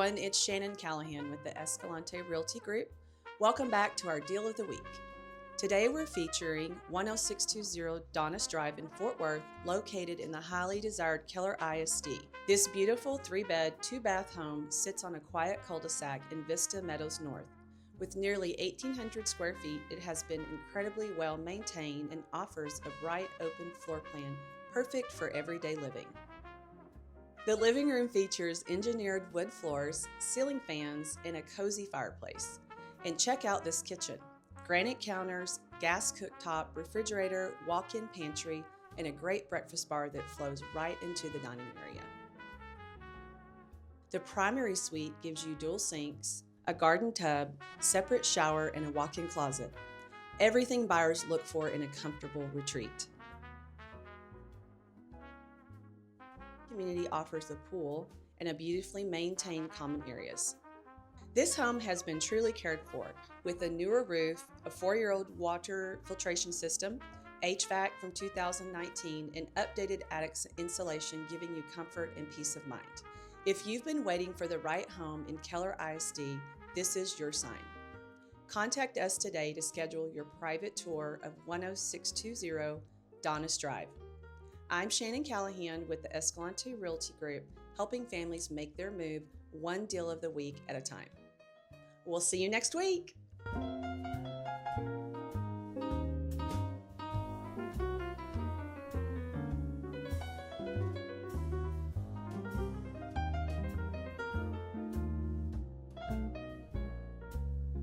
everyone, it's Shannon Callahan with the Escalante Realty Group. Welcome back to our Deal of the Week. Today we're featuring 10620 Donis Drive in Fort Worth, located in the highly desired Keller ISD. This beautiful 3-bed, 2-bath home sits on a quiet cul-de-sac in Vista Meadows North. With nearly 1,800 square feet, it has been incredibly well maintained and offers a bright, open floor plan, perfect for everyday living. The living room features engineered wood floors, ceiling fans, and a cozy fireplace. And check out this kitchen. Granite counters, gas cooktop, refrigerator, walk-in pantry, and a great breakfast bar that flows right into the dining area. The primary suite gives you dual sinks, a garden tub, separate shower, and a walk-in closet. Everything buyers look for in a comfortable retreat. Community offers a pool and a beautifully maintained common areas. This home has been truly cared for, with a newer roof, a 4-year-old water filtration system, HVAC from 2019, and updated attic insulation, giving you comfort and peace of mind. If you've been waiting for the right home in Keller ISD, this is your sign. Contact us today to schedule your private tour of 10620 Donis Drive. I'm Shannon Callahan with the Escalante Realty Group, helping families make their move one deal of the week at a time. We'll see you next week.